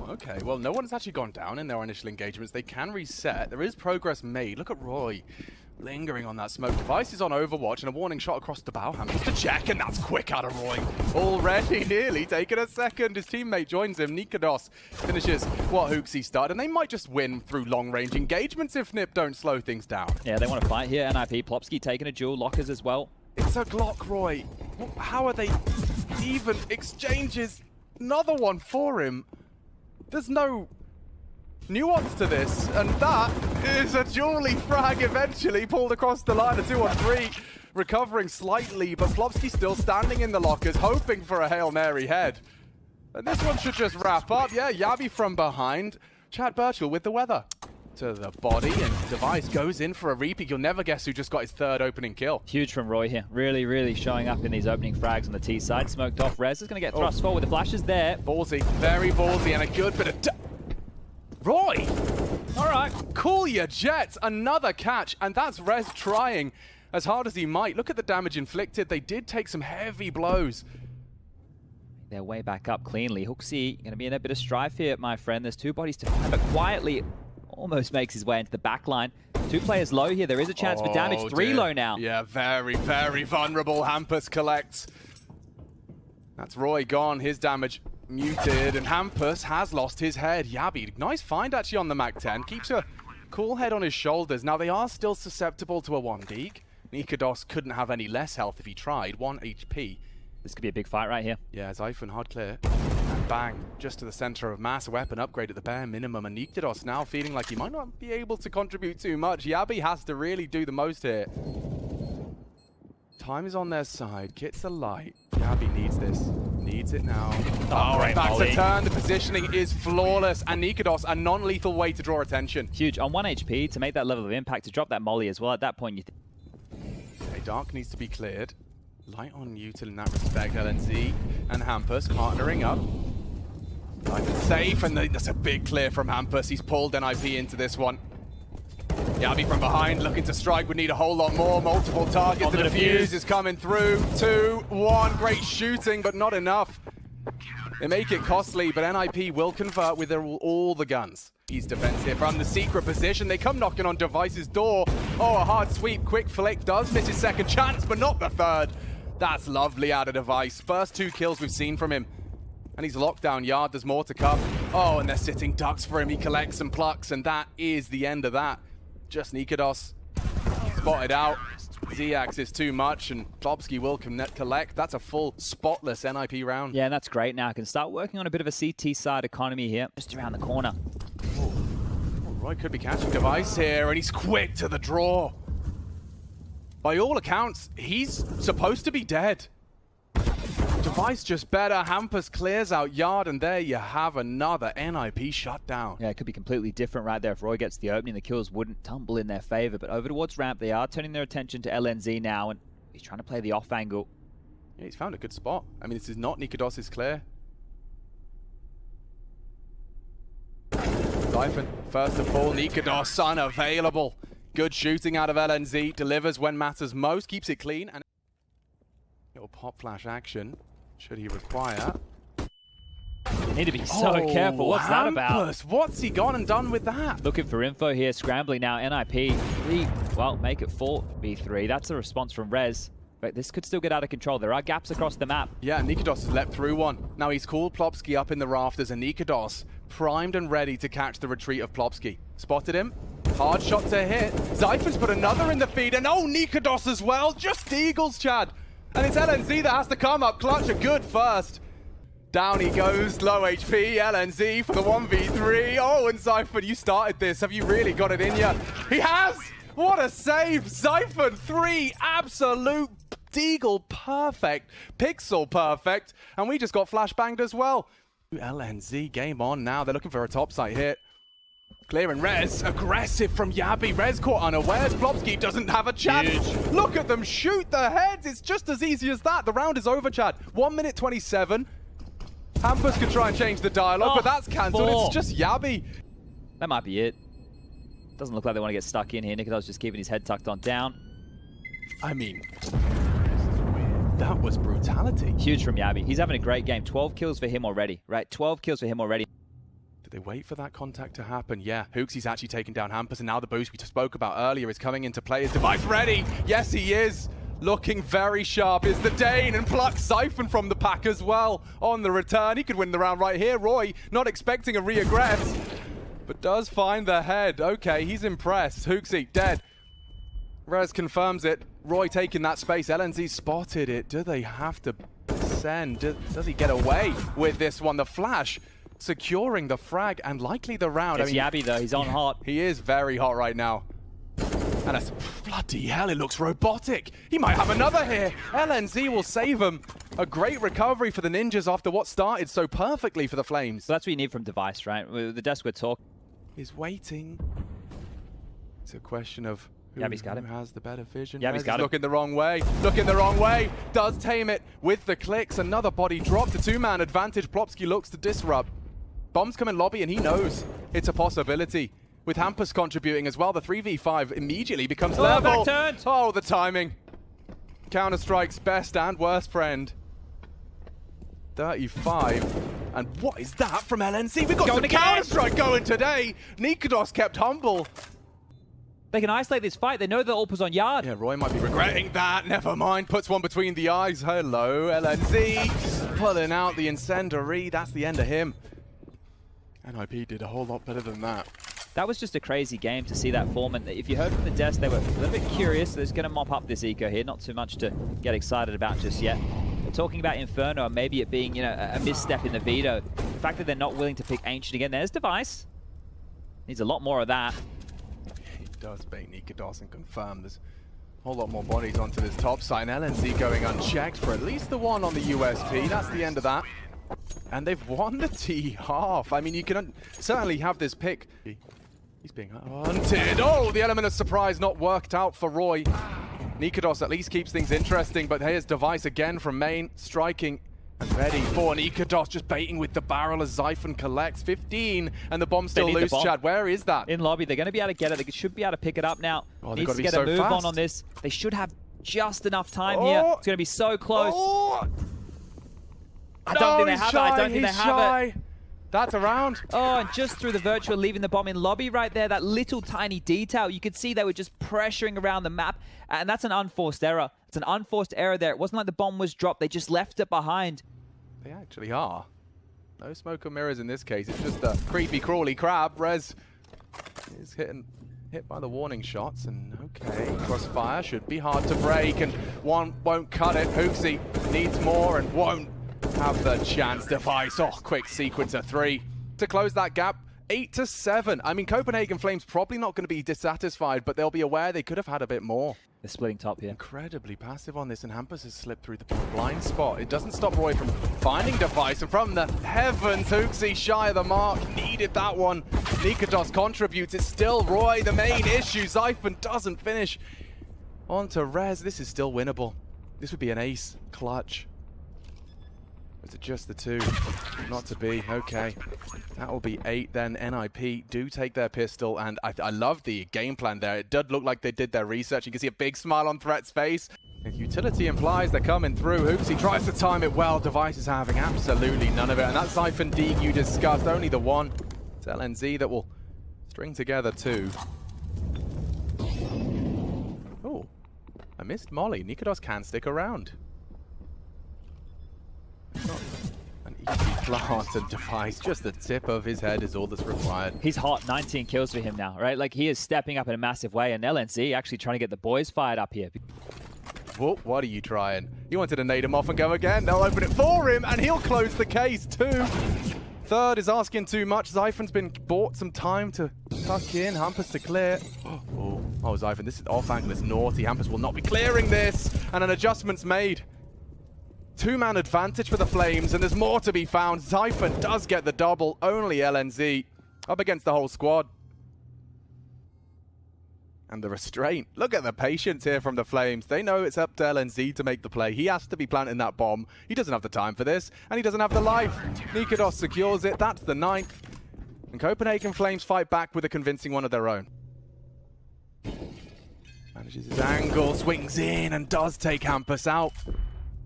Okay, well, no one's actually gone down in their initial engagements. They can reset. There is progress made. Look at Roy lingering on that smoke. Device is on Overwatch, and a warning shot across the bow. Hammers to check, and that's quick out of Roy. Already nearly taking a second. His teammate joins him. Nikados finishes what Hooksy started, and they might just win through long-range engagements if Nip don't slow things down. Yeah, they want to fight here. NIP, Plopsky taking a duel, Lockers as well. It's a Glock, Roy. How are they even exchanges? Another one for him. There's no nuance to this, and that is a Julie frag eventually pulled across the line. A 2-on-3, recovering slightly, but Plopsky still standing in the lockers, hoping for a Hail Mary head. And this one should just wrap up. Yeah, Yabi from behind. Chad Birchall with the weather to the body, and Device goes in for a repeat. You'll never guess who just got his third opening kill. Huge from Roy here. Really, really showing up in these opening frags on the T side. Smoked off. Rez is going to get thrust forward. The flashes there. Ballsy, very ballsy, and a good bit of... Roy! All right, cool your jets. Another catch, and that's Rez trying as hard as he might. Look at the damage inflicted. They did take some heavy blows. They're way back up cleanly. Hooksy going to be in a bit of strife here, my friend. There's two bodies to find, but quietly almost makes his way into the back line. Two players low here. There is a chance for damage. Three low now. Yeah, very, very vulnerable. Hampus collects. That's Roy gone. His damage muted, and Hampus has lost his head. Yabi, nice find actually on the Mac-10. Keeps a cool head on his shoulders. Now they are still susceptible to a 1-deeg. Nikados couldn't have any less health if he tried. 1 HP. This could be a big fight right here. Yeah, Zyphon hard clear. And bang, just to the center of mass. Weapon upgrade at the bare minimum. And Nikados now feeling like he might not be able to contribute too much. Yabi has to really do the most here. Time is on their side. Kit's a light. Yabi needs this. Needs it now. Oh, and back to turn. The positioning is flawless. And Nikados, a non-lethal way to draw attention. Huge. On 1 HP, to make that level of impact, to drop that molly as well. At that point, you okay, Dark needs to be cleared. Light on Util in that respect. LNZ and Hampus partnering up. Life is safe, and that's a big clear from Hampus. He's pulled NIP into this one. Yabi from behind, looking to strike, would need a whole lot more. Multiple targets, the defuse is coming through. 2-1, great shooting, but not enough. They make it costly, but NIP will convert with all the guns. He's defensive from the secret position. They come knocking on Device's door. Oh, a hard sweep, quick flick, does miss his second chance, but not the third. That's lovely out of Device. First 2 kills we've seen from him. And he's locked down yard, there's more to come. Oh, and they're sitting ducks for him. He collects and plucks, and that is the end of that. Just Nikados spotted out. Z-Ax is too much, and Plopsky will collect. That's a full spotless NIP round. Yeah, and that's great now. I can start working on a bit of a CT side economy here, just around the corner. Oh, Roy could be catching Device here, and he's quick to the draw. By all accounts, he's supposed to be dead. Device just better. Hampus clears out yard, and there you have another NIP shutdown. Yeah, it could be completely different right there. If Roy gets the opening, the kills wouldn't tumble in their favor. But over towards ramp, they are turning their attention to LNZ now, and he's trying to play the off angle. Yeah, he's found a good spot. I mean, this is not Nikados' clear. Zyphon, first of all, Nikados unavailable. Good shooting out of LNZ, delivers when matters most, keeps it clean. And little pop flash action, should he require. You need to be so careful. What's that about? What's he gone and done with that? Looking for info here, scrambling now. NIP, 3, well, make it 4v3. That's a response from Rez. But this could still get out of control. There are gaps across the map. Yeah, Nikados has leapt through one. Now he's called Plopsky up in the rafters, and Nikados primed and ready to catch the retreat of Plopsky. Spotted him. Hard shot to hit. Zyphon's put another in the feed, and oh, Nikados as well. Just Eagles, Chad. And it's LNZ that has to come up clutch. A good first. Down he goes, low HP, LNZ for the 1v3. Oh, and Zyphon, you started this. Have you really got it in you? He has! What a save! Zyphon, 3 absolute Deagle perfect, pixel perfect, and we just got flashbanged as well. LNZ, game on now. They're looking for a top site hit. Clearing Rez, aggressive from Yabi. Rez caught unawares. Plopsky doesn't have a chance. Huge. Look at them shoot the heads. It's just as easy as that. The round is over, Chad. 1 minute 27. Hampus could try and change the dialogue, but that's cancelled. It's just Yabi. That might be it. Doesn't look like they want to get stuck in here. Nikados just keeping his head tucked on down. I mean, that was brutality. Huge from Yabi. He's having a great game. 12 kills for him already, right? 12 kills for him already. Do they wait for that contact to happen? Yeah, Hooksy's actually taken down Hampus, and now the boost we spoke about earlier is coming into play. Is Device ready? Yes, he is. Looking very sharp is the Dane, and plucks Siphon from the pack as well. On the return, he could win the round right here. Roy not expecting a reaggress, but does find the head. Okay, he's impressed. Hooksy dead. Rez confirms it. Roy taking that space. LNZ spotted it. Do they have to send? Does he get away with this one? The flash securing the frag and likely the round. It's Yabby though, he's on hot. He is very hot right now. And that's, bloody hell, it looks robotic. He might have another here. LNZ will save him. A great recovery for the Ninjas after what started so perfectly for the Flames. So that's what you need from Device, right? The desk we're talking. Is waiting. It's a question of who has the better vision. Yabby's got him. Looking the wrong way. Looking the wrong way. Does tame it with the clicks. Another body dropped. A two-man advantage. Plopsky looks to disrupt. Bombs come in lobby and he knows it's a possibility. With Hampus contributing as well, the 3v5 immediately becomes level. Oh, the timing. Counter-Strike's best and worst friend. 35. And what is that from LNC? We've got some Counter-Strike going today. Nikodos kept humble. They can isolate this fight. They know the ult was on yard. Yeah, Roy might be regretting that. Never mind. Puts one between the eyes. Hello, LNC. Pulling out the incendiary. That's the end of him. NIP did a whole lot better than that. That was just a crazy game to see that form. And if you heard from the desk, they were a little bit curious. They're just going to mop up this eco here. Not too much to get excited about just yet. They're talking about Inferno and maybe it being, you know, a misstep in the veto. The fact that they're not willing to pick Ancient again. There's Device. Needs a lot more of that. He does bait Nikodos and confirm there's a whole lot more bodies onto this top side. And LNC going unchecked for at least the one on the USP. That's the end of that. And they've won the T half. I mean, you can certainly have this pick. He's being hunted. Oh, the element of surprise not worked out for Roy. Nikodos at least keeps things interesting, but here's Device again from main, striking and ready for Nikodos, just baiting with the barrel as Zyphon collects 15, and the bomb still loose, Chad. Where is that? In lobby, they're going to be able to get it. They should be able to pick it up now. Oh, Needs to get a move on this. They should have just enough time here. It's going to be so close. I don't think they have it. I don't think they have it. That's a round. Oh, and just through the virtual, leaving the bomb in lobby right there. That little tiny detail. You could see they were just pressuring around the map. And that's an unforced error. It's an unforced error there. It wasn't like the bomb was dropped. They just left it behind. They actually are. No smoke or mirrors in this case. It's just a creepy, crawly crab. Rez is hit by the warning shots. And okay, crossfire should be hard to break. And one won't cut it. Hooksy needs more and won't have the chance. Device. Oh, quick sequencer 3 to close that gap. 8-7. I mean, Copenhagen Flames probably not going to be dissatisfied, but they'll be aware they could have had a bit more. They're splitting top here. Incredibly passive on this, and Hampus has slipped through the blind spot. It doesn't stop Roy from finding Device, and from the heavens, Hooksy shy of the mark. Needed that one. Nikodos contributes. It's still Roy, the main issue. Zyphon doesn't finish. On to Rez. This is still winnable. This would be an ace clutch. Is it just the two? Not to be. Okay. That will be 8 then. NIP do take their pistol, and I love the game plan there. It did look like they did their research. You can see a big smile on Threat's face. If utility implies they're coming through, Hooksy tries to time it well. Device is having absolutely none of it. And that Zyphon Deeg you discussed, only the one. It's LNZ that will string together 2. Oh, I missed Molly. Nikodos can stick around. Not an easy plant and Device. Just the tip of his head is all that's required. He's hot. 19 kills for him now, right? Like, he is stepping up in a massive way, and LNC actually trying to get the boys fired up here. Whoa, what are you trying? You wanted to nade him off and go again. They'll open it for him, and he'll close the case too. Third is asking too much. Zyphon's been bought some time to tuck in. Hampus to clear. Oh, Zyphon, this is off angle. It's naughty. Hampus will not be clearing this, and an adjustment's made. 2-man advantage for the Flames, and there's more to be found. Zyphon does get the double. Only LNZ up against the whole squad. And the restraint. Look at the patience here from the Flames. They know it's up to LNZ to make the play. He has to be planting that bomb. He doesn't have the time for this, and he doesn't have the life. Nikodos secures it. That's the 9th. And Copenhagen Flames fight back with a convincing one of their own. Manages his angle, swings in, and does take Hampus out.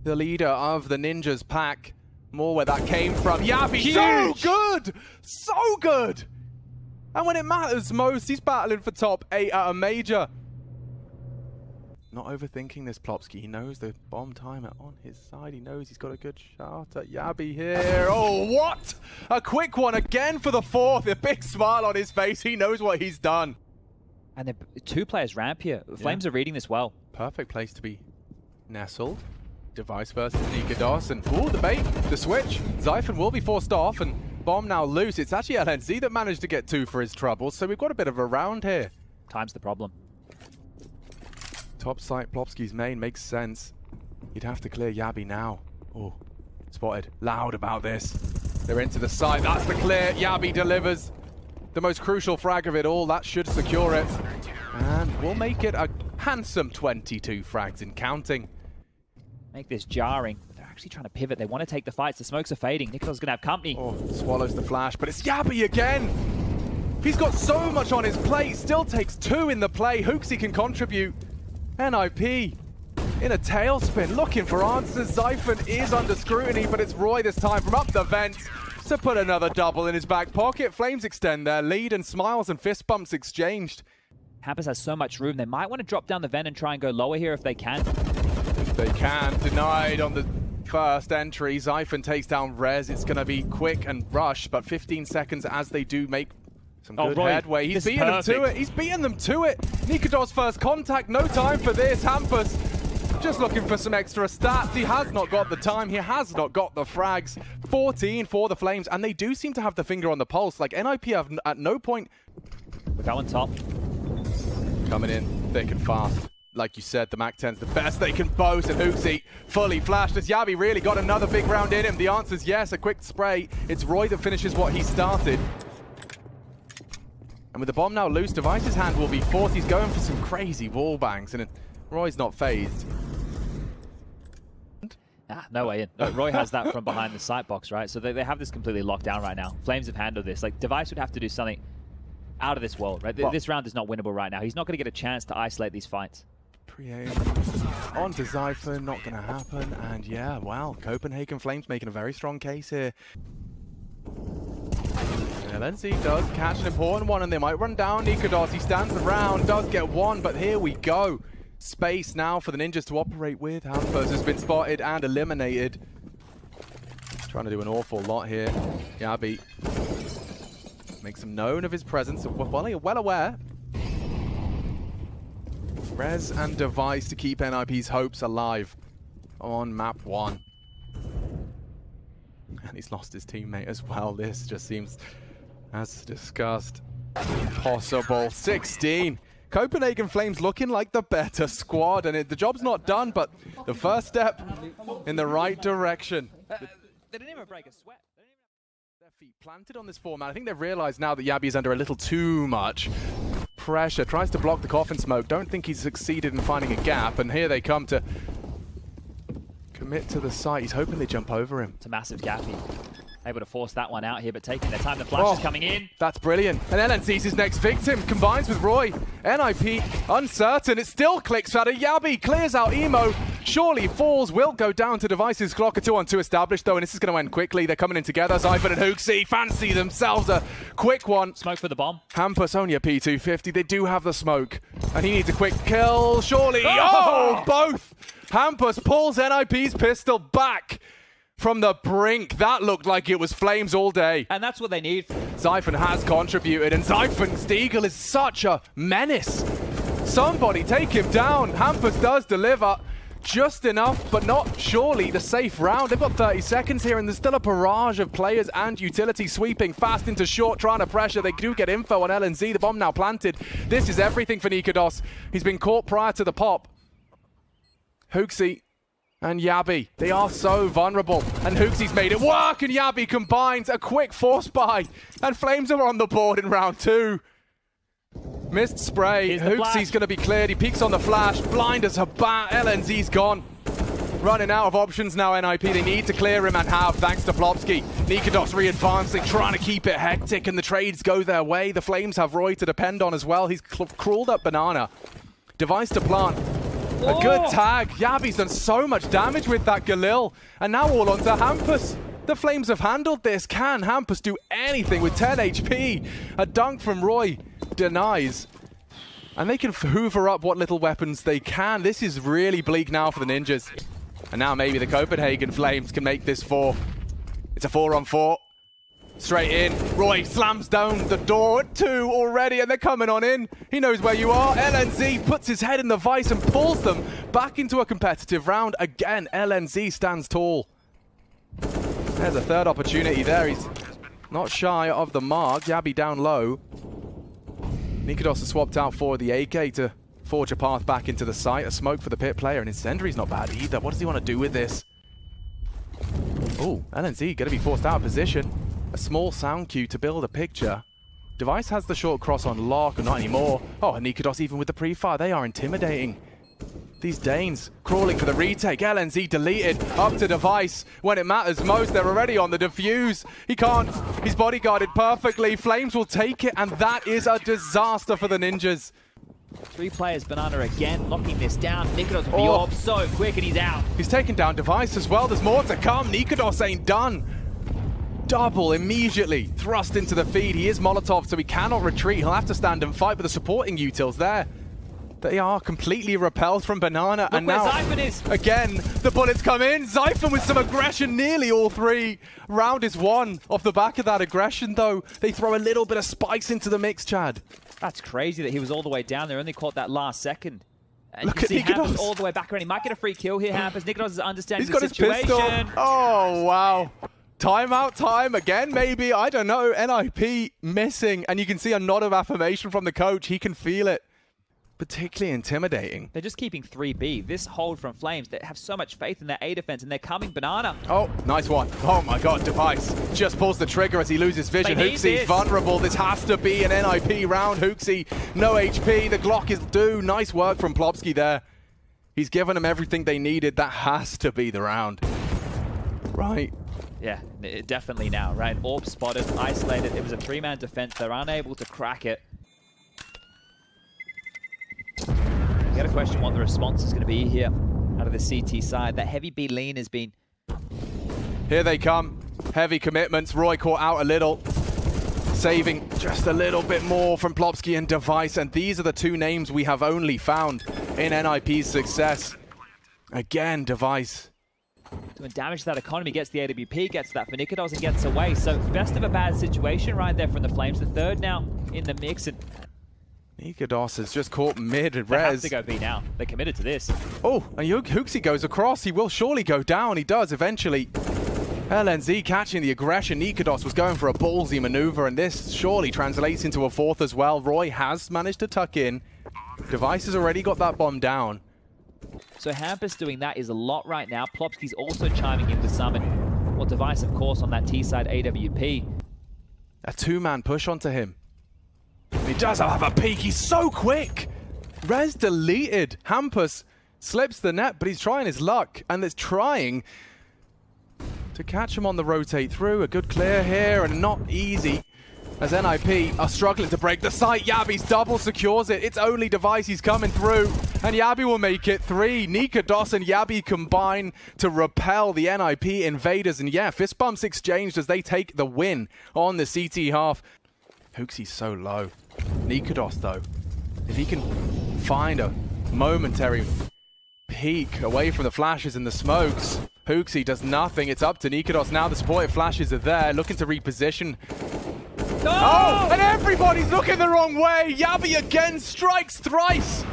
The leader of the Ninjas pack. more where that came from. Yabi, so good! So good! And when it matters most, he's battling for top 8 at a major. Not overthinking this, Plopsky. He knows the bomb timer on his side. He knows he's got a good shot at Yabi here. Oh, what? A quick one again for the 4th. A big smile on his face. He knows what he's done. And the 2 players ramp here. Flames are reading this well. Perfect place to be nestled. Device versus Nikados. And, ooh, the bait, the switch. Zyphon will be forced off, and bomb now loose. It's actually LNZ that managed to get 2 for his troubles, so we've got a bit of a round here. Time's the problem. Top site, Plopsky's main, makes sense. You'd have to clear Yabi now. Oh, spotted. Loud about this. They're into the site. That's the clear. Yabi delivers the most crucial frag of it all. That should secure it. And we'll make it a handsome 22 frags in counting. Make this jarring. They're actually trying to pivot. They want to take the fights. The smokes are fading. Nikados going to have company. Oh, swallows the flash, but it's Yabi again. He's got so much on his plate. Still takes 2 in the play. Hooksy can contribute. NIP in a tailspin, looking for answers. Zyphon is under scrutiny, but it's Roy this time from up the vents to put another double in his back pocket. Flames extend their lead, and smiles and fist bumps exchanged. Hampus has so much room. They might want to drop down the vent and try and go lower here if they can. If they can. Denied on the first entry. Zyphon takes down Rez. It's going to be quick and rush, but 15 seconds as they do make some good headway. He's beating them to it. He's beating them to it. Nikados first contact. No time for this. Hampus just looking for some extra stats. He has not got the time. He has not got the frags. 14 for the Flames, and they do seem to have the finger on the pulse. Like, NIP have at no point... We're going top. Coming in thick and fast. Like you said, the MAC-10's the best they can boast, and Hooksy fully flashed. Has Yabi really got another big round in him? The answer's yes. A quick spray. It's Roy that finishes what he started. And with the bomb now loose, Device's hand will be forced. He's going for some crazy wall bangs, and Roy's not phased. No way in. No, Roy has that from behind the sight box, right? So they have this completely locked down right now. Flames have handled this. Like, Device would have to do something out of this world, right? This round is not winnable right now. He's not going to get a chance to isolate these fights. Pre-aim onto Zyphon, not going to happen. And yeah, wow, Copenhagen Flames making a very strong case here. LNZ does catch an important one, and they might run down Nikados. He stands around, does get one, but here we go. Space now for the Ninjas to operate with. Hampus has been spotted and eliminated. Trying to do an awful lot here. Yabi makes him known of his presence. Well aware. Rez and Device to keep NIP's hopes alive on map 1. And he's lost his teammate as well. This just seems, as discussed, impossible. 16. Copenhagen Flames looking like the better squad, and the job's not done, but the first step in the right direction. They didn't even break a sweat. Their feet planted on this format. I think they've realized now that Yabi is under a little too much pressure. Tries to block the coffin smoke. Don't think he's succeeded in finding a gap, and here they come to commit to the site. He's hoping they jump over him. It's a massive gap. Able to force that one out here, but taking their time. The flash is coming in. That's brilliant. And LNZ's his next victim. Combines with Roy. NIP uncertain. It still clicks out of Yabi. Clears out Emo. Surely falls. Will go down to Device's clock. A 2-on-2 established though, and this is going to end quickly. They're coming in together. Zyphon and Hooksy fancy themselves a quick one. Smoke for the bomb. Hampus only a P250. They do have the smoke. And he needs a quick kill. Surely. Oh, both. Hampus pulls NIP's pistol back from the brink. That looked like it was Flames all day. And that's what they need. Zyphon has contributed, and Zyphon's Deagle is such a menace. Somebody take him down. Hampus does deliver just enough, but not surely the safe round. They've got 30 seconds here, and there's still a barrage of players and utility sweeping fast into short, trying to pressure. They do get info on LNZ. The bomb now planted. This is everything for Nikados. He's been caught prior to the pop. Hooksy and Yabi, they are so vulnerable. And Hooksy's made it work, and Yabi combines a quick force buy. And Flames are on the board in round 2. Missed spray. Hooksy's going to be cleared. He peeks on the flash. Blind as a bat. LNZ's gone. Running out of options now, NIP. They need to clear him, and have, thanks to Plopsky. Nikados re-advancing, trying to keep it hectic, and the trades go their way. The Flames have Roy to depend on as well. He's crawled up Banana. Device to plant. A good tag. Yabi's done so much damage with that Galil. And now all onto Hampus. The Flames have handled this. Can Hampus do anything with 10 HP? A dunk from Roy denies. And they can hoover up what little weapons they can. This is really bleak now for the Ninjas. And now maybe the Copenhagen Flames can make this 4. It's a 4-on-4. Straight in. Roy slams down the door at 2 already, and they're coming on in. He knows where you are. LNZ puts his head in the vice and pulls them back into a competitive round. Again, LNZ stands tall. There's a third opportunity there. He's not shy of the mark. Yabi down low. Nikodos has swapped out for the AK to forge a path back into the site. A smoke for the pit player, and Incendiary's not bad either. What does he want to do with this? Oh, LNZ going to be forced out of position. A small sound cue to build a picture. Device has the short cross on lock, or not anymore. Oh, and Nikodos even with the pre-fire. They are intimidating. These Danes crawling for the retake. LNZ deleted up to Device. When it matters most, they're already on the defuse. He can't. He's bodyguarded perfectly. Flames will take it, and that is a disaster for the Ninjas. 3 players, Banana again, locking this down. Nikodos will be off so quick, and he's out. He's taken down Device as well. There's more to come. Nikodos ain't done. Double immediately thrust into the feed. He is Molotov, so he cannot retreat. He'll have to stand and fight, but the supporting utils there. They are completely repelled from Banana. Look and where now, Zyphon is. Again, the bullets come in. Zyphon with some aggression, nearly all 3. Round is won. Off the back of that aggression, though, they throw a little bit of spikes into the mix, Chad. That's crazy that he was all the way down there, only caught that last second. And Look you can at see Nikodos. Hampus all the way back around. He might get a free kill here, Hampus. Nikodos is understanding He's got the his situation. pistol. Oh, wow. Timeout time again, maybe. I don't know. NIP missing. And you can see a nod of affirmation from the coach. He can feel it. Particularly intimidating. They're just keeping 3B. This hold from Flames, they have so much faith in their A defense, and they're coming Banana. Oh, nice one. Oh my god, Device just pulls the trigger as he loses vision. Hooksie's vulnerable. This has to be an NIP round. Hooksie, no HP. The Glock is due. Nice work from Plopsky there. He's given them everything they needed. That has to be the round. Right. Yeah, definitely now, right? Orb spotted, isolated. It was a 3-man defense. They're unable to crack it. You got to question what the response is going to be here out of the CT side. That heavy B lean has been... Here they come. Heavy commitments. Roy caught out a little. Saving just a little bit more from Plopsky and Device. And these are the 2 names we have only found in NIP's success. Again, Device. Doing damage to that economy, gets the AWP, gets that for Nikodos and gets away. So best of a bad situation right there from the Flames. The 3rd now in the mix. And Nikodos has just caught mid they have to go B now. They're committed to this. Oh, and Hooksie goes across. He will surely go down. He does eventually. LNZ catching the aggression. Nikodos was going for a ballsy maneuver, and this surely translates into a 4th as well. Roy has managed to tuck in. Device has already got that bomb down. So Hampus doing that is a lot right now. Plopsky's also chiming in with some. And well, Device, of course, on that T-side AWP. A 2-man push onto him. He does have a peek. He's so quick. Res deleted. Hampus slips the net, but he's trying his luck. And it's trying to catch him on the rotate through. A good clear here, and not easy. As NIP are struggling to break the site. Yabi's double secures it. It's only Device. He's coming through. And Yabi will make it 3. Nikodos and Yabi combine to repel the NIP invaders. And yeah, fist bumps exchanged as they take the win on the CT half. Hooksie's so low. Nikodos, though, if he can find a momentary peek away from the flashes and the smokes, Hooksie does nothing. It's up to Nikodos now. The supportive flashes are there, looking to reposition. Oh, and everybody's looking the wrong way. Yabi again strikes thrice.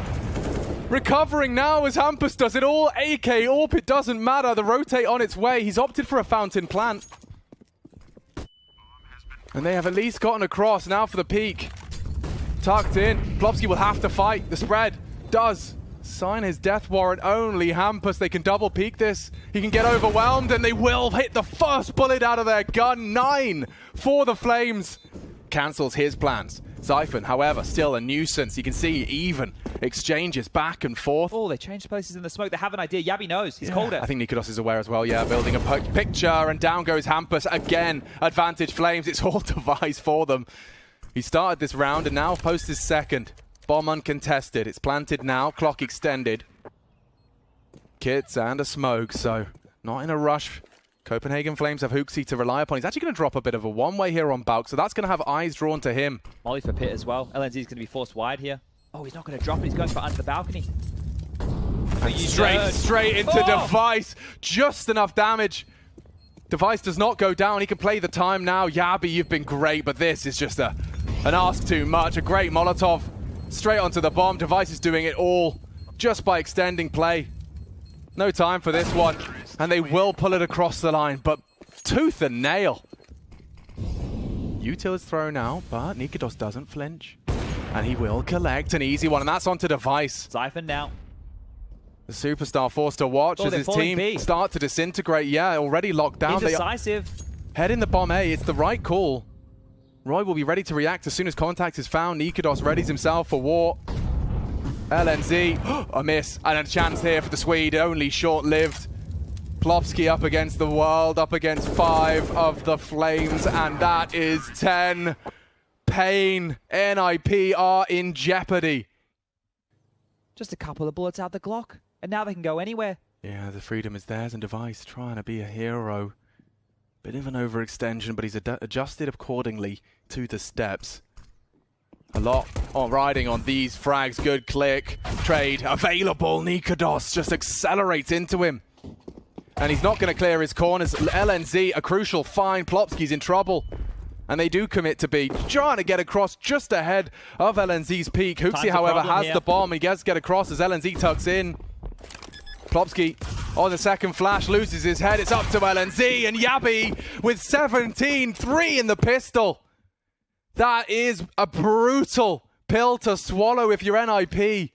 Recovering now as Hampus does it all. AK, AWP, it doesn't matter. The rotate on its way. He's opted for a fountain plant. And they have at least gotten across. Now for the peak. Tucked in. Plopsky will have to fight. The spread does sign his death warrant. Only Hampus. They can double peek this. He can get overwhelmed, and they will hit the first bullet out of their gun. 9 for the Flames. Cancels his plans. Zyphon, however, still a nuisance. You can see even exchanges back and forth. Oh, they changed places in the smoke. They have an idea. Yabi knows. He's called it. I think Nikodos is aware as well. Yeah, building a picture, and down goes Hampus again. Advantage Flames. It's all Device for them. He started this round and now posts his 2nd. Bomb uncontested. It's planted now. Clock extended. Kits and a smoke, so not in a rush Copenhagen Flames have Hooksy to rely upon. He's actually going to drop a bit of a one-way here on Bauk, so that's going to have eyes drawn to him. Molly for Pit as well. LNZ is going to be forced wide here. Oh, he's not going to drop it. He's going for under the balcony. And straight into Device. Just enough damage. Device does not go down. He can play the time now. Yabi, you've been great, but this is just an ask too much. A great Molotov. Straight onto the bomb. Device is doing it all just by extending play. No time for this one. And they will pull it across the line, but tooth and nail. Util is thrown out, but Nikados doesn't flinch. And he will collect an easy one, and that's onto Device. Zyphon now. The superstar forced to watch as his team start to disintegrate. Yeah, already locked down. Indecisive. Heading the bomb A, it's the right call. Roy will be ready to react as soon as contact is found. Nikados readies himself for war. LNZ, a miss, and a chance here for the Swede, only short-lived. Plopsky up against the world, up against 5 of the Flames, and that is 10. Pain, NIP are in jeopardy. Just a couple of bullets out the Glock, and now they can go anywhere. Yeah, the freedom is theirs, and Device trying to be a hero. Bit of an overextension, but he's adjusted accordingly to the steps. A lot on riding on these frags. Good click. Trade available. Nikados just accelerates into him. And he's not going to clear his corners. LNZ, a crucial find. Plopsky's in trouble. And they do commit to B. Trying to get across just ahead of LNZ's peak. Hooksy, however, has the bomb. He gets to get across as LNZ tucks in. Plopsky on the second flash loses his head. It's up to LNZ. And Yabi with 17-3 in the pistol. That is a brutal pill to swallow if you're NIP.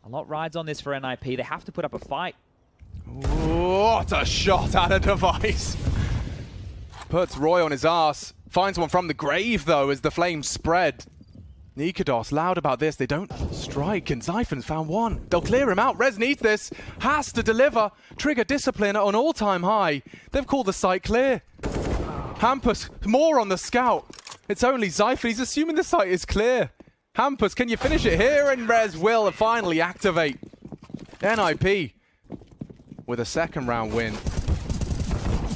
A lot rides on this for NIP. They have to put up a fight. What a shot at a Device. Puts Roy on his ass. Finds one from the grave, though, as the Flames spread. Nikados loud about this. They don't strike, and Zyphon's found one. They'll clear him out. Rez needs this. Has to deliver. Trigger discipline on all-time high. They've called the site clear. Hampus, more on the scout. It's only Zyphon. He's assuming the site is clear. Hampus, can you finish it here? And Rez will finally activate. NIP with a second round win.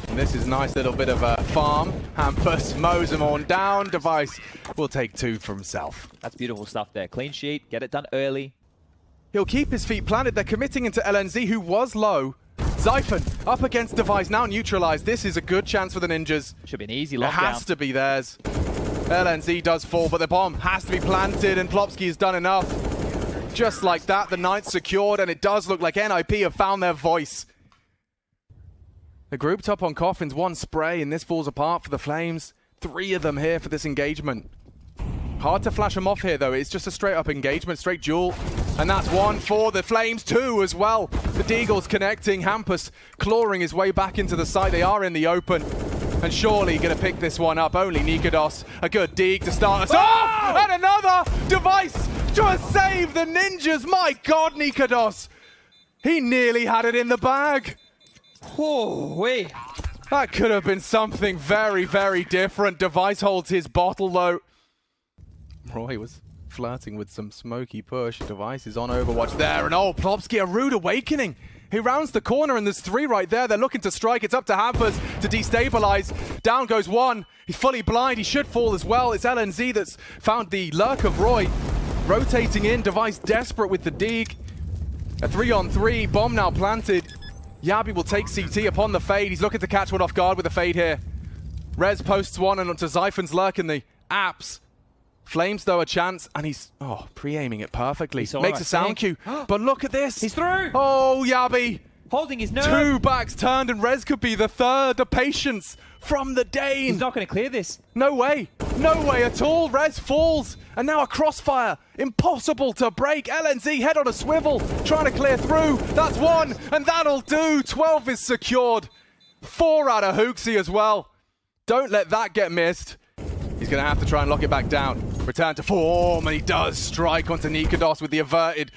And this is a nice little bit of a farm. Hampus mows them on down. Device will take 2 for himself. That's beautiful stuff there. Clean sheet. Get it done early. He'll keep his feet planted. They're committing into LNZ, who was low. Zyphon up against Device, now neutralized. This is a good chance for the Ninjas. Should be an easy lockdown. It has to be theirs. LNZ does fall, but the bomb has to be planted, and Plopsky has done enough. Just like that, the ninth secured, and it does look like NIP have found their voice. They're grouped up on coffins, 1 spray, and this falls apart for the Flames. 3 of them here for this engagement. Hard to flash them off here, though. It's just a straight-up engagement, straight duel. And that's 1 for the Flames, 2 as well. The Deagles connecting. Hampus clawing his way back into the site. They are in the open. And surely going to pick this one up. Only Nikados. A good Deag to start us off. And another Device to save the Ninjas. My God, Nikados. He nearly had it in the bag. Whoa-wee. That could have been something very, very different. Device holds his bottle, though. Roy was flirting with some smoky push. Device is on Overwatch there. And oh, Plopsky, a rude awakening. He rounds the corner and there's 3 right there. They're looking to strike. It's up to Hampus to destabilize. Down goes 1. He's fully blind. He should fall as well. It's LNZ that's found the lurk of Roy. Rotating in. Device desperate with the dig. A 3-on-3. Bomb now planted. Yabi will take CT upon the fade. He's looking to catch one off guard with the fade here. Rez posts one and onto Zyphon's lurk in the apps. Flames, though, a chance, and he's, pre-aiming it perfectly. Makes a sound cue, but look at this. He's through. Oh, Yabi. Holding his nerve. 2 backs turned, and Rez could be the 3rd. The patience from the Dane. He's not going to clear this. No way. No way at all. Rez falls, and now a crossfire. Impossible to break. LNZ head on a swivel, trying to clear through. That's 1, and that'll do. 12 is secured. 4 out of Hooksy as well. Don't let that get missed. He's going to have to try and lock it back down. Return to form, and he does strike onto Nikados with the averted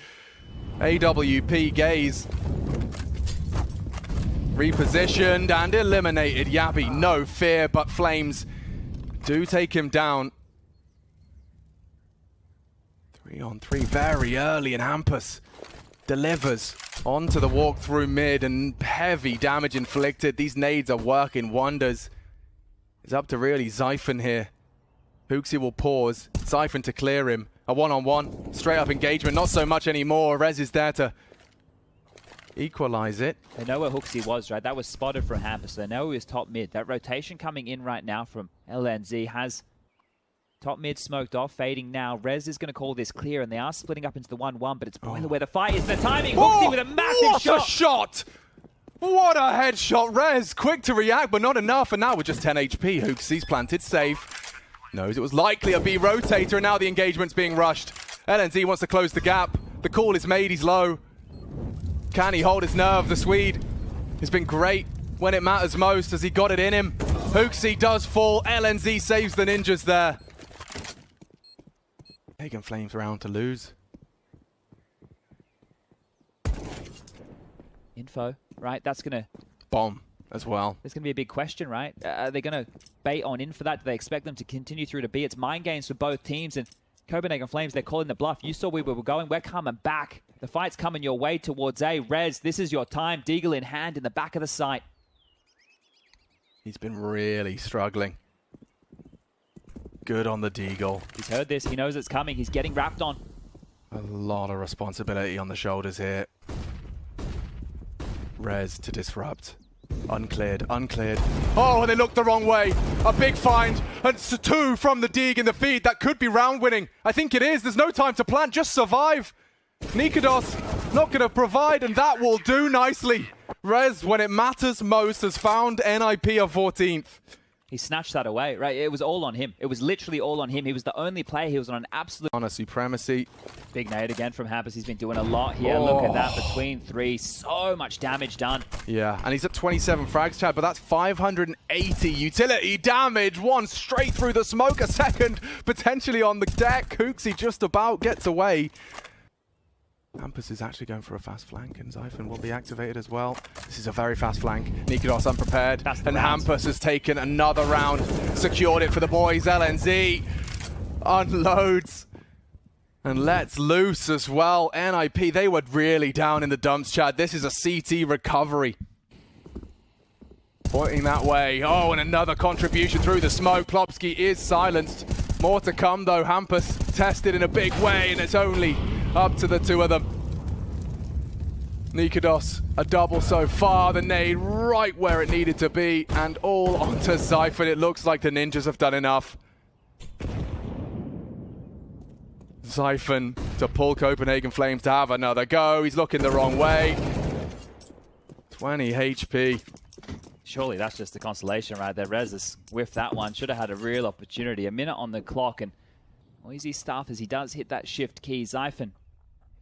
AWP gaze. Repositioned and eliminated. Yabi, no fear, but Flames do take him down. 3-on-3 very early, and Hampus delivers onto the walk through mid, and heavy damage inflicted. These nades are working wonders. It's up to really Zyphon here. Hooksy will pause. Zyphon to clear him. A one-on-one. Straight up engagement. Not so much anymore. Rez is there to equalize it. They know where Hooksy was, right? That was spotted from Hamper, so they know he was top mid. That rotation coming in right now from LNZ has top mid smoked off, fading now. Rez is going to call this clear, and they are splitting up into the 1-1, but it's Boiler where the fight is. The timing, Hooksy with a massive shot. What a shot! What a headshot. Rez, quick to react, but not enough. And now with just 10 HP, Hooksy's planted safe. Knows it was likely a B rotator, and now the engagement's being rushed. LNZ wants to close the gap. The call is made, he's low. Can he hold his nerve? The Swede has been great when it matters most. Has he got it in him? Hooksy does fall. LNZ saves the ninjas there. Copenhagen Flames round to lose. Info, right? That's going to bomb as well. There's going to be a big question, right? Are they going to bait on in for that? Do they expect them to continue through to B? It's mind games for both teams, and Copenhagen Flames, they're calling the bluff. You saw where we were going. We're coming back. The fight's coming your way towards A. Rez, this is your time. Deagle in hand in the back of the site. He's been really struggling. Good on the Deagle. He's heard this. He knows it's coming. He's getting wrapped on. A lot of responsibility on the shoulders here. Rez to disrupt. Uncleared, uncleared. Oh, and they looked the wrong way. A big find, and two from the Deeg in the feed. That could be round winning. I think it is. There's no time to plant, just survive. Nikados not going to provide, and that will do nicely. Rez, when it matters most, has found NIP of 14th. He snatched that away, right? It was all on him. It was literally all on him. He was the only player. He was on an absolute... On a supremacy. Big nade again from Hampus. He's been doing a lot here. Oh. Look at that between three. So much damage done. Yeah, and he's at 27 frags, Chad, but that's 580 utility damage. One straight through the smoke. A second potentially on the deck. Hooksy just about gets away. Hampus is actually going for a fast flank, and Zyphon will be activated as well. This is a very fast flank. Nikados unprepared, and Hampus has taken another round, secured it for the boys. LNZ unloads and lets loose as well. NIP, they were really down in the dumps, Chad. This is a CT recovery. Pointing that way. Oh, and another contribution through the smoke. Plopsky is silenced. More to come, though. Hampus tested in a big way, and it's only up to the two of them. Nikados, a double so far. The nade right where it needed to be, and all onto Zyphon. It looks like the ninjas have done enough. Zyphon to pull Copenhagen Flames to have another go. He's looking the wrong way. 20 HP. Surely that's just a consolation right there. Rez has whiffed that one. Should have had a real opportunity. A minute on the clock, and easy stuff as he does hit that shift key. Zyphon,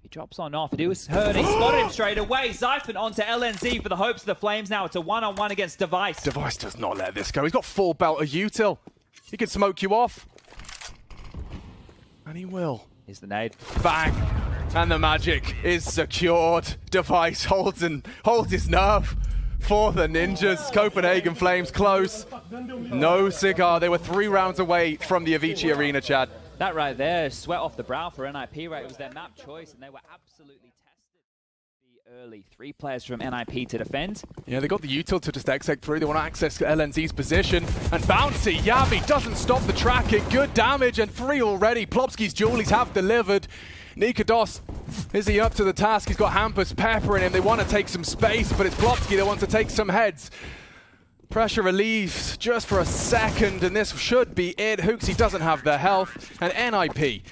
he drops on off. It was heard. He spotted him straight away. Zyphon onto LNZ for the hopes of the Flames now. It's a one-on-one against Device. Device does not let this go. He's got full belt of util. He can smoke you off. And he will. Here's the nade. Bang. And the magic is secured. Device holds his nerve for the ninjas. Copenhagen Flames close. No cigar. They were 3 rounds away from the Avicii Arena, Chad. That right there, sweat off the brow for NIP, right? It was their map choice, and they were absolutely tested early. 3 players from NIP to defend. Yeah, they got the util to just exec through. They want to access LNZ's position. And Bouncy, Yavi doesn't stop the tracking. Good damage, and 3 already. Plopsky's Julies have delivered. Nikados, is he up to the task? He's got Hampus peppering him. They want to take some space, but it's Plopsky that wants to take some heads. Pressure relieves just for a second, and this should be it. Hooksy doesn't have the health, and NIP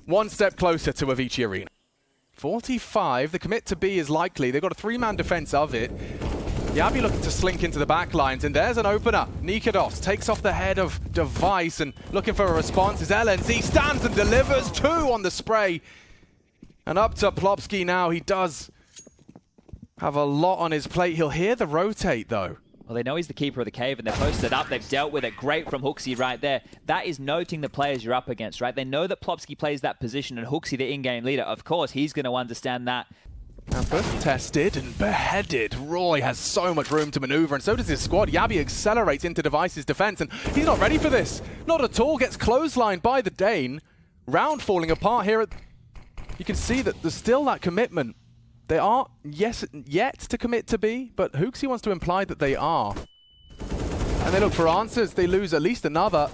1 step closer to Avicii Arena. 45, the commit to B is likely. They've got a 3-man defense of it. Yabi looking to slink into the back lines, and there's an opener. Nikados takes off the head of Device, and looking for a response is LNZ. Stands and delivers 2 on the spray. And up to Plopsky now. He does have a lot on his plate. He'll hear the rotate, though. Well, they know he's the keeper of the cave, and they're posted up. They've dealt with it. Great from Hooksy right there. That is noting the players you're up against, right? They know that Plopsky plays that position, and Hooksy, the in-game leader, of course, he's going to understand that. Hampus tested and beheaded. Roy has so much room to maneuver, and so does his squad. Yabi accelerates into Device's defense, and he's not ready for this. Not at all. Gets clotheslined by the Dane. Round falling apart here. You can see that there's still that commitment. They aren't yet to commit to B, but Hooksy wants to imply that they are. And they look for answers. They lose at least another.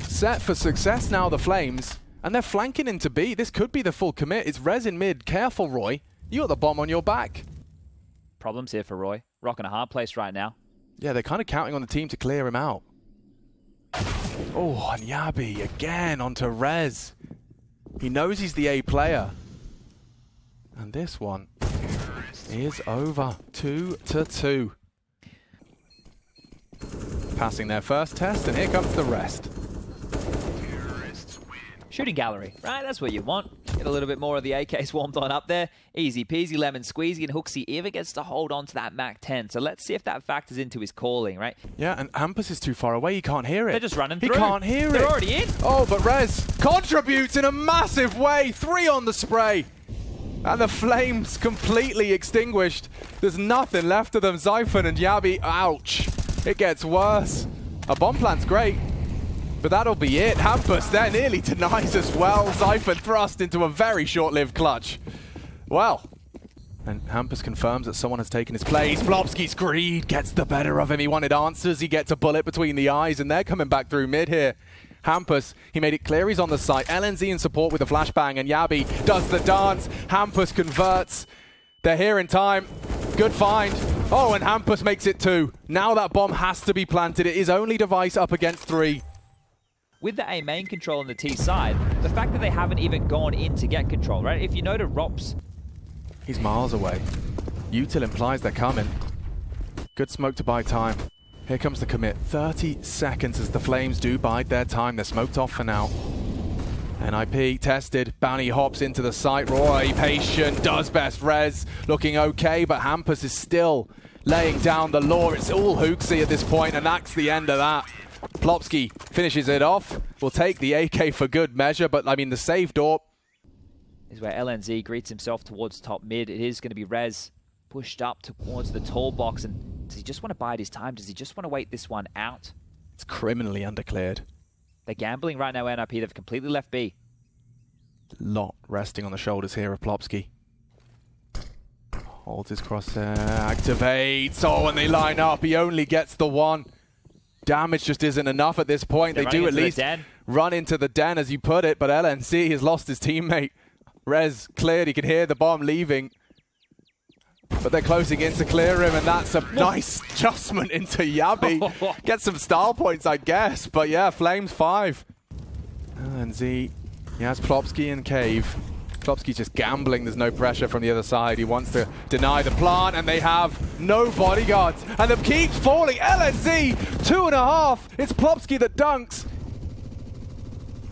Set for success now, the Flames. And they're flanking into B. This could be the full commit. It's Rez in mid. Careful, Roy. You got the bomb on your back. Problems here for Roy. Rocking a hard place right now. Yeah, they're kind of counting on the team to clear him out. Oh, and Yabi again onto Rez. He knows he's the A player. And this one is over. 2-2. Passing their first test, and here comes the rest. Shooting gallery, right? That's what you want. Get a little bit more of the AKs warmed on up there. Easy peasy, lemon squeezy, and Hooksy even gets to hold on to that Mac 10. So let's see if that factors into his calling, right? Yeah, and Hampus is too far away. He can't hear it. They're just running through. He can't hear it. They're already in. Oh, but Rez contributes in a massive way. 3 on the spray. And the Flames completely extinguished. There's nothing left of them. Zyphon and Yabi, ouch. It gets worse. A bomb plant's great, but that'll be it. Hampus there nearly denies as well. Zyphon thrust into a very short-lived clutch. Well, and Hampus confirms that someone has taken his place. Plopsky's greed gets the better of him. He wanted answers. He gets a bullet between the eyes, and they're coming back through mid here. Hampus, he made it clear he's on the site. LNZ in support with a flashbang, and Yabi does the dance. Hampus converts. They're here in time. Good find. Oh, and Hampus makes it 2. Now that bomb has to be planted. It is only Device up against 3. With the A main control on the T side, the fact that they haven't even gone in to get control, right? If you know to Rops, he's miles away. Util implies they're coming. Good smoke to buy time. Here comes the commit. 30 seconds as the Flames do bide their time. They're smoked off for now. NIP tested. Bounty hops into the site. Roy, patient, does best. Rez looking okay, but Hampus is still laying down the law. It's all Hooksy at this point, and that's the end of that. Plopsky finishes it off. We'll take the AK for good measure, but I mean, the safe door is where LNZ greets himself towards top mid. It is going to be Rez pushed up towards the tall box, and does he just want to bide his time? Does he just want to wait this one out? It's criminally undercleared. They're gambling right now, NIP. They've completely left B. Lot resting on the shoulders here of Plopsky. Holds his crosshair, activates. Oh, and they line up. He only gets the one. Damage just isn't enough at this point. They do at least run into the den, as you put it, but LNC has lost his teammate. Rez cleared. He can hear the bomb leaving. But they're closing in to clear him, and that's a nice adjustment into Yabi. Get some style points, I guess. But yeah, Flames 5. LNZ, he has Plopsky and Cave. Plopsky's just gambling. There's no pressure from the other side. He wants to deny the plant, and they have no bodyguards. And it keeps falling. LNZ, 2.5. It's Plopsky that dunks.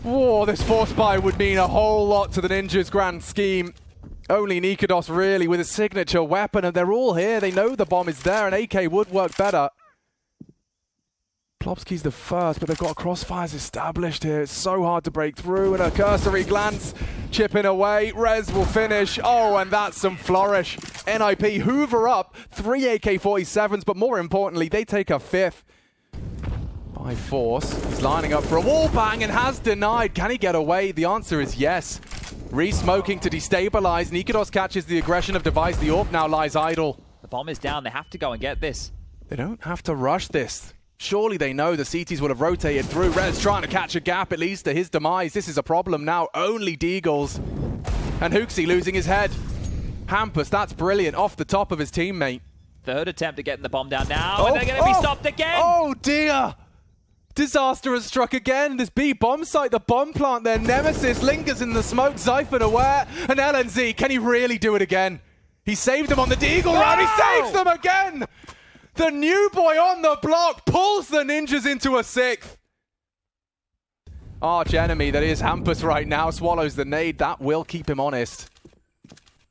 Whoa, this force buy would mean a whole lot to the Ninjas' grand scheme. Only Nikodos really with a signature weapon, and they're all here. They know the bomb is there, and AK would work better. Plopsky's the first, but they've got crossfires established here. It's so hard to break through, and a cursory glance chipping away. Rez will finish. Oh, and that's some flourish. NIP hoover up 3 AK-47s, but more importantly, they take a 5th. By force, he's lining up for a wall bang and has denied. Can he get away? The answer is yes. Re-smoking to destabilize. Nikodos catches the aggression of Device. The AWP now lies idle. The bomb is down. They have to go and get this. They don't have to rush this. Surely they know the CTs would have rotated through. Rez trying to catch a gap, at least to his demise. This is a problem now. Only Deagles. And Hooksy losing his head. Hampus, that's brilliant. Off the top of his teammate. Third attempt at getting the bomb down now, and they're going to be stopped again. Oh, dear. Disaster has struck again. This B bomb site, the bomb plant, their nemesis lingers in the smoke. Zyphon aware. And LNZ, can he really do it again? He saved them on the Deagle round. He saves them again. The new boy on the block pulls the Ninjas into a 6th. Arch enemy that is Hampus right now swallows the nade. That will keep him honest.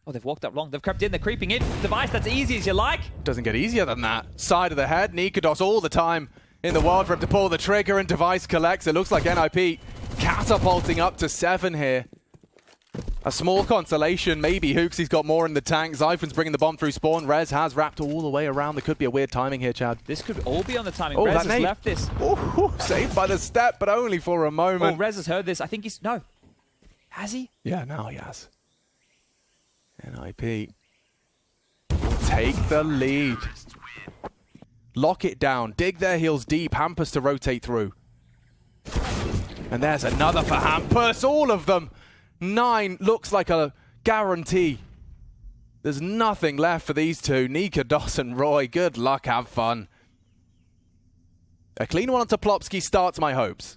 Oh, they've walked up long. They've crept in. They're creeping in. Device, that's easy as you like. Doesn't get easier than that. Side of the head. Nikodos all the time in the world for him to pull the trigger, and Device collects. It looks like NIP catapulting up to 7 here. A small consolation, maybe. Hooksy's got more in the tank. Zyphon's bringing the bomb through spawn. Rez has wrapped all the way around. There could be a weird timing here, Chad. This could all be on the timing. Oh, Rez has left this. Ooh, saved by the step, but only for a moment. Oh, Rez has heard this. I think he's... No. Has he? Yeah, now he has. NIP take the lead. Lock it down. Dig their heels deep. Hampus to rotate through. And there's another for Hampus. All of them. 9 looks like a guarantee. There's nothing left for these two. Nika, Doss and Roy. Good luck. Have fun. A clean one onto Plopsky starts my hopes.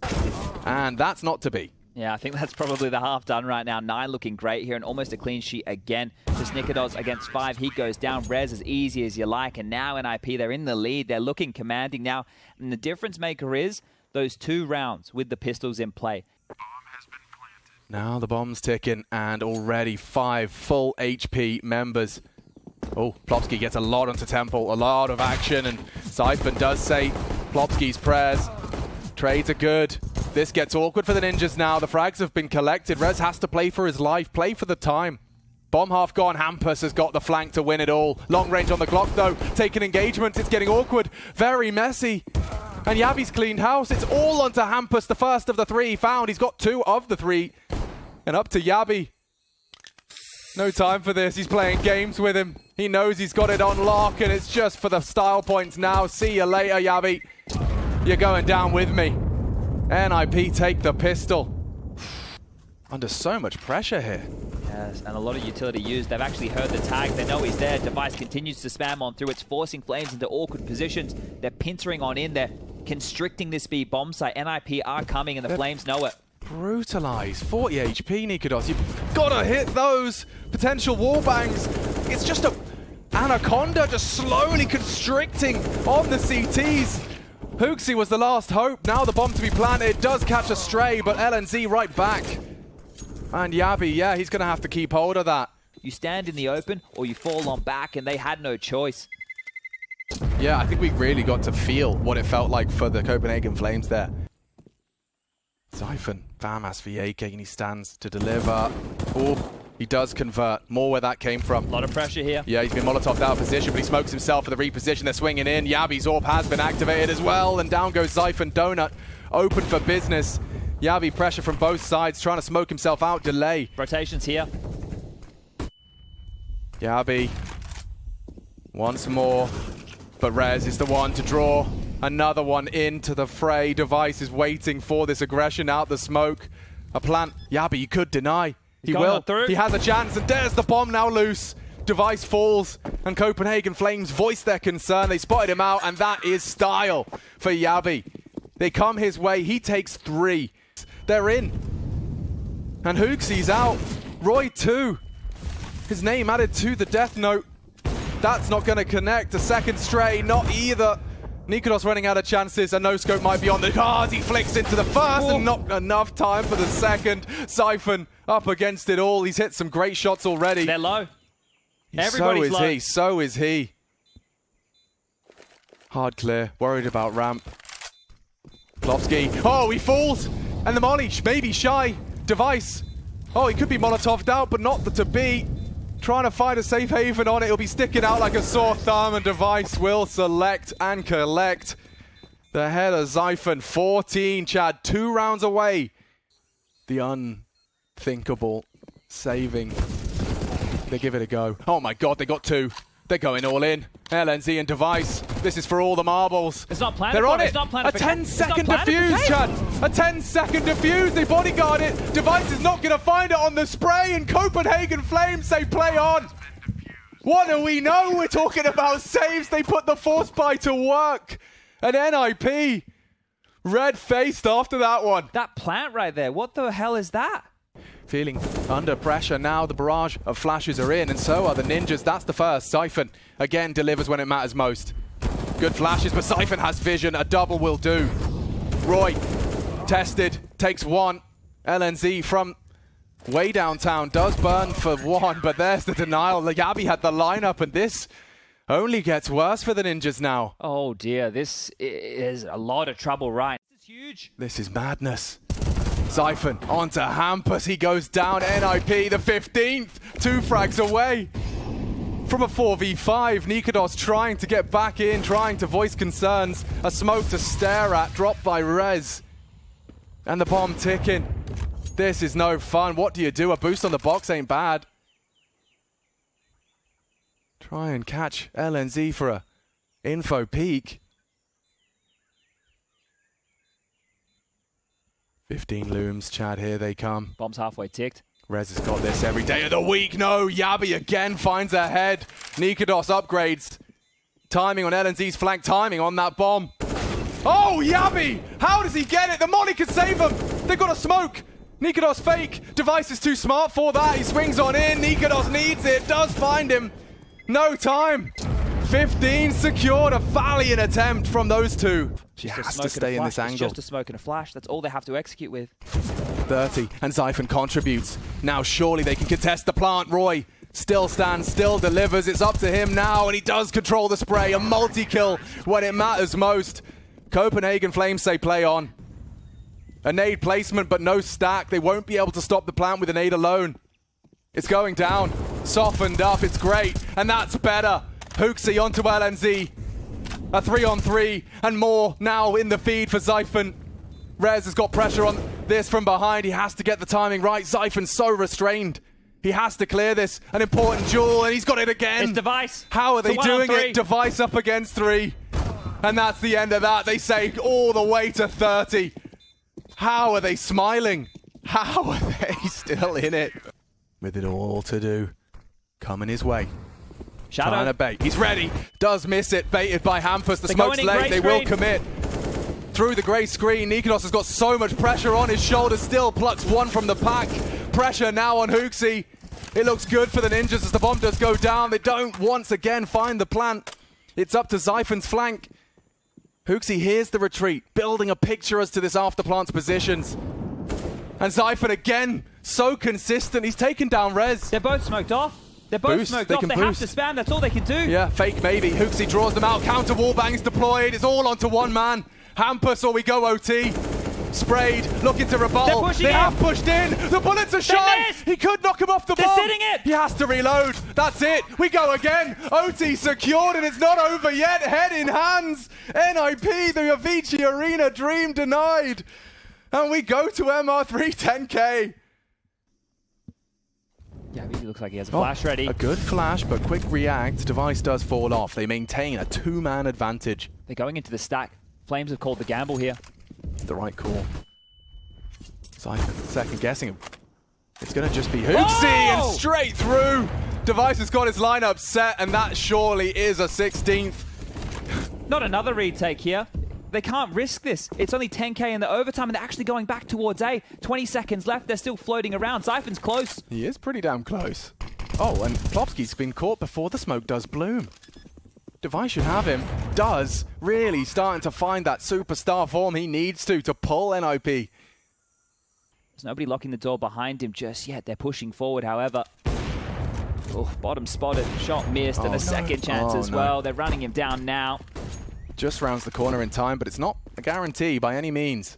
And that's not to be. Yeah, I think that's probably the half done right now. 9 looking great here and almost a clean sheet again. Just Nikodos against 5. He goes down. Rez as easy as you like. And now NIP, they're in the lead. They're looking commanding now. And the difference maker is those 2 rounds with the pistols in play. Now the bomb's ticking and already 5 full HP members. Oh, Plopsky gets a lot onto Temple. A lot of action. And Siphon does say Plopsky's prayers. Trades are good. This gets awkward for the Ninjas now. The frags have been collected. Rez has to play for his life, play for the time. Bomb half gone. Hampus has got the flank to win it all. Long range on the clock though. Taking engagement. It's getting awkward. Very messy. And Yabi's cleaned house. It's all onto Hampus, the first of the 3 found. He's got 2 of the 3. And up to Yabi. No time for this. He's playing games with him. He knows he's got it on lock and it's just for the style points now. See you later, Yabi. You're going down with me. NIP take the pistol. Under so much pressure here. Yes, and a lot of utility used. They've actually heard the tag. They know he's there. Device continues to spam on through. It's forcing Flames into awkward positions. They're pintering on in. They're constricting this B bomb site. NIP are coming and the Flames know it. Brutalized. 40 HP, Nikodos. You've got to hit those potential wall bangs. It's just a anaconda just slowly constricting on the CTs. Hooksy was the last hope. Now the bomb to be planted. It does catch a stray, but LNZ right back. And Yabi, yeah, he's going to have to keep hold of that. You stand in the open or you fall on back, and they had no choice. Yeah, I think we really got to feel what it felt like for the Copenhagen Flames there. Siphon, Famas for AK, and he stands to deliver. Oh, he does convert. More where that came from. A lot of pressure here. Yeah, he's been Molotov'd out of position, but he smokes himself for the reposition. They're swinging in. Yabi's AWP has been activated as well, and down goes Siphon. Donut open for business. Yabi pressure from both sides, trying to smoke himself out. Delay. Rotations here. Yabi once more, but Rez is the one to draw another one into the fray. Device is waiting for this aggression out the smoke. A plant. Yabi, you could deny. He will. He has a chance, and there's the bomb now loose. Device falls, and Copenhagen Flames voice their concern. They spotted him out, and that is style for Yabi. They come his way. He takes 3. They're in. And Hooksy's out. Roy too. His name added to the death note. That's not going to connect. A second stray, not either. Nikodos running out of chances. A no-scope might be on the cards. He flicks into the first and not enough time for the second. Siphon up against it all. He's hit some great shots already. They're low. Everybody's low. So is he. So is he. Hard clear. Worried about ramp. Plopsky. Oh, he falls. And the molly, maybe shy. Device. Oh, he could be Molotov'd out, but not the to be. Trying to find a safe haven on it. It'll be sticking out like a sore thumb, and Device will select and collect the head of Siphon. 14, Chad. 2 rounds away. The unthinkable saving. They give it a go. Oh my God, they got 2. They're going all in. LNZ and Device. This is for all the marbles. It's not planted. They're on it. It's not planted. A 10-second defuse, Chad. A 10-second defuse. They bodyguard it. Device is not going to find it on the spray, and Copenhagen Flames say play on. What do we know? We're talking about saves. They put the force buy to work. And NIP red-faced after that one. That plant right there. What the hell is that? Feeling under pressure now. The barrage of flashes are in, and so are the Ninjas. That's the first. Siphon, again, delivers when it matters most. Good flashes, but Siphon has vision. A double will do. Roy, tested, takes 1. LNZ from way downtown does burn for 1, but there's the denial. Yabi had the lineup, and this only gets worse for the Ninjas now. Oh dear, this is a lot of trouble, right? This is huge. This is madness. Siphon onto Hampus. He goes down. NIP, the 15th. 2 frags away from a 4v5. Nikodos trying to get back in, trying to voice concerns. A smoke to stare at, dropped by Rez. And the bomb ticking. This is no fun. What do you do? A boost on the box ain't bad. Try and catch LNZ for a info peak. 15 looms, Chad, here they come. Bomb's halfway ticked. Rez has got this every day of the week. No, Yabi again finds a head. Nikodos upgrades. Timing on LNZ's flank, timing on that bomb. Oh, Yabi! How does he get it? The Molly could save him. They've got a smoke. Nikodos fake. Device is too smart for that. He swings on in. Nikodos needs it. Does find him. No time. 15 secured. A valiant attempt from those two. She has to stay in this angle. It's just a smoke and a flash. That's all they have to execute with. 30. And Xiphon contributes. Now surely they can contest the plant. Roy still stands, still delivers. It's up to him now, and he does control the spray. A multi-kill when it matters most. Copenhagen Flames say play on. A nade placement, but no stack. They won't be able to stop the plant with a nade alone. It's going down. Softened up. It's great. And that's better. Hooksy onto LNZ. A 3-on-3 and more now in the feed for Xiphon. Rez has got pressure on this from behind. He has to get the timing right. Xiphon's so restrained. He has to clear this. An important duel, and he's got it again. It's Device. How are they doing it? Device up against 3. And that's the end of that. They say all the way to 30. How are they smiling? How are they still in it? With it all to do. Coming his way. Shadow. Trying to bait. He's ready. Does miss it. Baited by Hampus. The smoke's late. They will commit. Through the grey screen. Nikodos has got so much pressure on his shoulders. Still plucks one from the pack. Pressure now on Hooksy. It looks good for the Ninjas as the bomb does go down. They don't once again find the plant. It's up to Xiphon's flank. Hooksy hears the retreat, building a picture as to this after plant's positions. And Xiphon again, so consistent. He's taken down Rez. They're both smoked off. They're both smoked off. They have to spam. That's all they can do. Yeah, fake maybe. Hooksy draws them out. Counter wallbangs deployed. It's all onto one man. Hampus or we go OT. Sprayed, looking to rebuttal. They have pushed in. The bullets are shy. He could knock him off the bomb. They're sitting it. He has to reload. That's it. We go again. OT secured, and it's not over yet. Head in hands. NIP, the Avicii Arena dream denied. And we go to MR3 10K. Yeah, he looks like he has a flash ready. A good flash, but quick react. Device does fall off. They maintain a 2-man advantage. They're going into the stack. Flames have called the gamble here. The right call. Xiphon second guessing him. It's going to just be Hooksy and straight through. Device has got his lineup set, and that surely is a 16th. Not another retake here. They can't risk this. It's only 10K in the overtime, and they're actually going back towards A. 20 seconds left. They're still floating around. Xiphon's close. He is pretty damn close. Oh, and Plopsky's been caught before the smoke does bloom. Device should have him. Does. Really starting to find that superstar form he needs to pull NIP. There's nobody locking the door behind him just yet. They're pushing forward, however. Oh, bottom spotted. Shot missed, and a second chance as well. They're running him down now. Just rounds the corner in time, but it's not a guarantee by any means.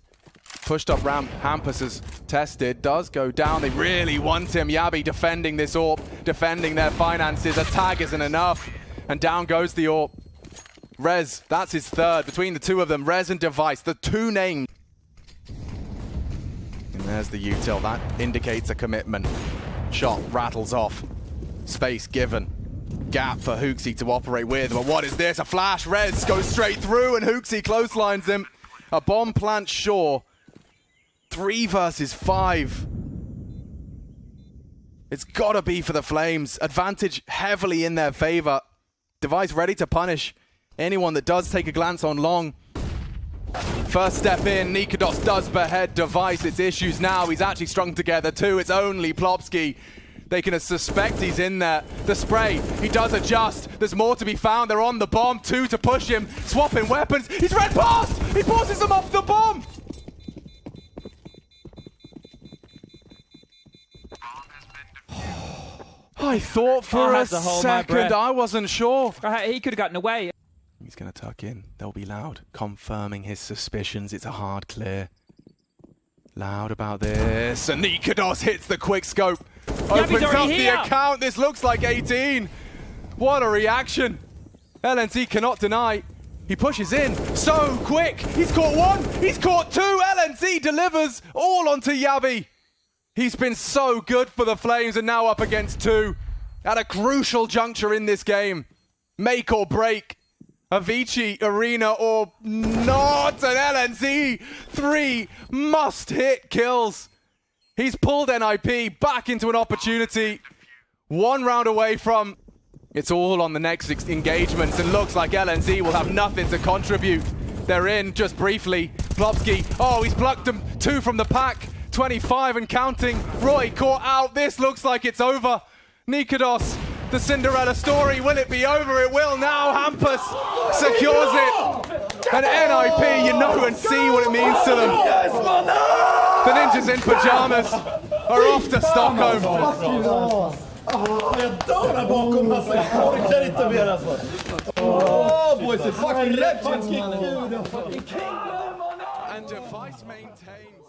Pushed up ramp, Hampus is tested, does go down. They really want him. Yabi defending this AWP, defending their finances. A tag isn't enough. And down goes the AWP. Rez, that's his third. Between the two of them, Rez and Device, the two names. And there's the util. That indicates a commitment. Shot rattles off. Space given. Gap for Hooksy to operate with. But what is this? A flash. Rez goes straight through, and Hooksy clotheslines him. A bomb plant sure. 3 versus 5. It's got to be for the Flames. Advantage heavily in their favor. Device ready to punish anyone that does take a glance on long. First step in, Nikodos does behead Device. It's issues now. He's actually strung together too. It's only Plopsky. They can suspect he's in there. The spray, he does adjust. There's more to be found. They're on the bomb. 2 to push him. Swapping weapons. He's red past. He forces them off the bomb. I thought for a second, I wasn't sure. He could have gotten away. He's going to tuck in. They'll be loud, confirming his suspicions. It's a hard clear. Loud about this. And Nikodos hits the quick scope. Opens up the account. This looks like 18. What a reaction. LNZ cannot deny. He pushes in so quick. He's caught 1. He's caught 2. LNZ delivers all onto Yabi. He's been so good for the Flames, and now up against 2. at a crucial juncture in this game. Make or break. Avicii, Arena, or not. And LNZ, 3 must-hit kills. He's pulled NIP back into an opportunity. 1 round away from... It's all on the next engagements, and looks like LNZ will have nothing to contribute. They're in just briefly. Plopsky, oh, he's plucked them. 2 from the pack. 25 and counting. Roy caught out. This looks like it's over. Nikodos, the Cinderella story. Will it be over? It will now. Hampus secures it. And NIP, you know and see what it means to them. The Ninjas in Pajamas are off to Stockholm. Jag dör bakom alltså. Jag orkar inte mer alltså. Boys, it's fucking legends, man. And Device maintains.